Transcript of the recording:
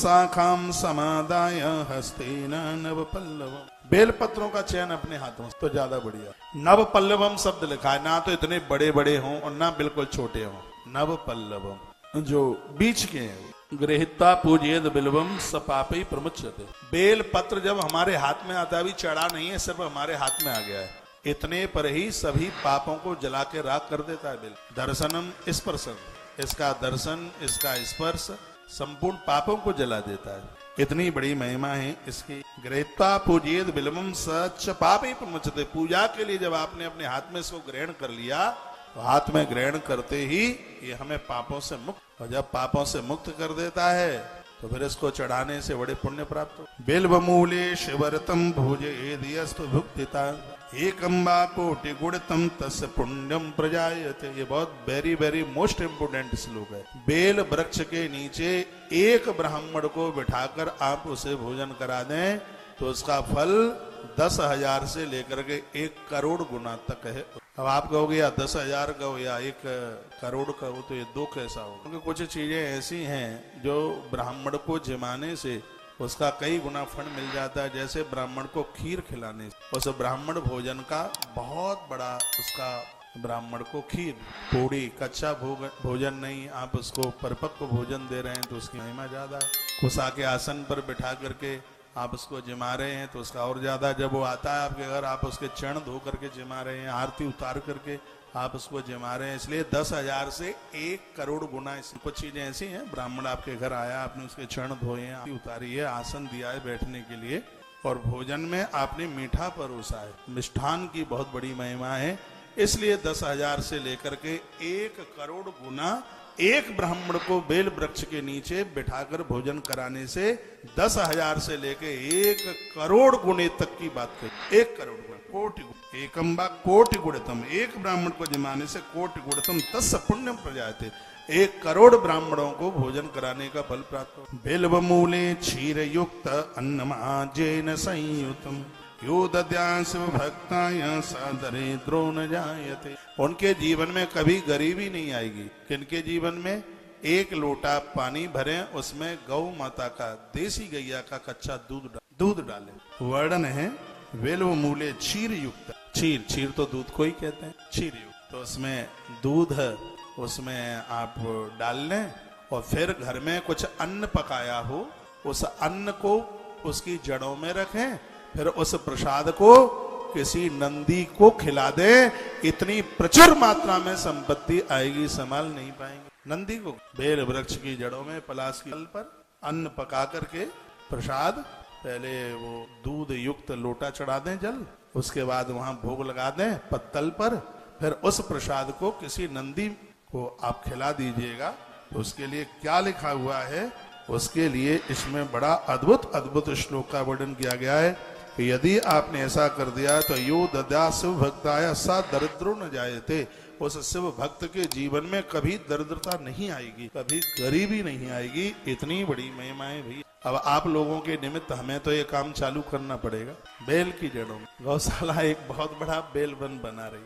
शाखाम समादाय हस्तेन नव पल्लवम। बेल पत्रों का चयन अपने हाथों से तो ज्यादा बढ़िया। नव पल्लवम शब्द लिखा है, ना तो इतने बड़े बड़े हों और ना बिल्कुल छोटे हों। नव पल्लवम जो बीच के हैं। गृहीत्वा पूजयेद बिल्वम स पापै प्रमुच्यते। बेल पत्र जब हमारे हाथ में आता है, अभी चढ़ा नहीं है, सिर्फ हमारे हाथ में आ गया है, इतने पर ही सभी पापों को जला के राख कर देता है बेल। दर्शनम स्पर्शम, इसका दर्शन इसका स्पर्श संपूर्ण पापों को जला देता है। इतनी बड़ी महिमा है इसकी। गृहीत्वा पूजयेद बिल्वम सच पापै प्रमुच्यते। पूजा के लिए जब आपने अपने हाथ में इसको ग्रहण कर लिया, तो हाथ में ग्रहण करते ही ये हमें पापों से मुक्त, और जब पापों से मुक्त कर देता है तो फिर इसको चढ़ाने से बड़े पुण्य प्राप्त हो। बिल्वमूले शिवरतम भुजयेद्यस्तु भुक्तिता एकम वा कोटि गुणतम तस्य पुण्यम प्रजायते। ये बहुत वेरी वेरी मोस्ट इम्पोर्टेंट श्लोक है। बेल वृक्ष के नीचे एक ब्राह्मण को बिठाकर आप उसे भोजन करा दें तो उसका फल 10,000 से लेकर के 1 करोड़ गुना तक है। अब आप कहोगे या 10,000 कहो या 1 करोड़ कहो तो ये दो कैसा हो, क्योंकि कुछ चीजें ऐसी हैं जो ब्राह्मण को जिमाने से उसका कई गुना फल मिल जाता है। जैसे ब्राह्मण को खीर खिलाने से उस ब्राह्मण भोजन का बहुत बड़ा उसका, ब्राह्मण को खीर पूरी कच्चा भोजन नहीं, आप उसको परिपक्व भोजन दे रहे हैं तो उसकी महिमा ज्यादा है। कुसा के आसन पर बिठा करके आप उसको जिमा रहे हैं तो उसका और ज्यादा। जब वो आता है आपके घर, आप उसके चरण धो करके जिमा रहे हैं, आरती उतार करके आप उसको जिमा रहे हैं, इसलिए 10,000 से 1 करोड़ गुना। कुछ चीजें ऐसी हैं, ब्राह्मण आपके घर आया, आपने उसके चरण धोए हैं, आरती उतारी है, आसन दिया है बैठने के लिए, और भोजन में आपने मीठा परोसा है, मिष्ठान की बहुत बड़ी महिमा है। इसलिए 10,000 से लेकर के 1 करोड़ गुना एक ब्राह्मण को बेल वृक्ष के नीचे बिठाकर भोजन कराने से 10,000 से लेके 1 करोड़ गुणे तक की बात करी। 1 करोड़ गुण, कोटि गुण, एकम वा कोटि गुणतम। एक ब्राह्मण को जिमाने से कोटि गुणतम तस्य पुण्यम प्रजायते। 1 करोड़ ब्राह्मणों को भोजन कराने का फल प्राप्त हो। बिल्वमूले क्षीर युक्त अन्नमाजेन संयुतम यो दद्यास भक्ताय स दरिद्रो न जायते। उनके जीवन में कभी गरीबी नहीं आएगी। किनके जीवन में? 1 लोटा पानी भरें, उसमें गौ माता का, देसी गैया का कच्चा दूध डालें। वर्णन है बिल्वमूले क्षीर युक्त। क्षीर तो दूध को ही कहते हैं, क्षीर युक्त। तो उसमें दूध उसमें आप डाल लें, और फिर घर में कुछ अन्न पकाया हो, उस अन्न को उसकी जड़ों में रखें, फिर उस प्रसाद को किसी नंदी को खिला दे। इतनी प्रचुर मात्रा में संपत्ति आएगी, संभाल नहीं पाएंगे। नंदी को बेल वृक्ष की जड़ों में पलाश की तल पर अन्न पका करके प्रसाद, पहले वो दूध युक्त लोटा चढ़ा दें जल, उसके बाद वहां भोग लगा दें पत्तल पर, फिर उस प्रसाद को किसी नंदी को आप खिला दीजिएगा। तो उसके लिए क्या लिखा हुआ है, उसके लिए इसमें बड़ा अद्भुत श्लोक का वर्णन किया गया है कि यदि आपने ऐसा कर दिया तो यो दद्या शिव भक्ताय सा दरिद्रो न जायते। उस शिव भक्त के जीवन में कभी दरिद्रता नहीं आएगी, कभी गरीबी नहीं आएगी। इतनी बड़ी महिमा है भैया। अब आप लोगों के निमित्त हमें तो ये काम चालू करना पड़ेगा। बेल की जड़ों में गौशाला एक बहुत बड़ा बेल वन बना रही।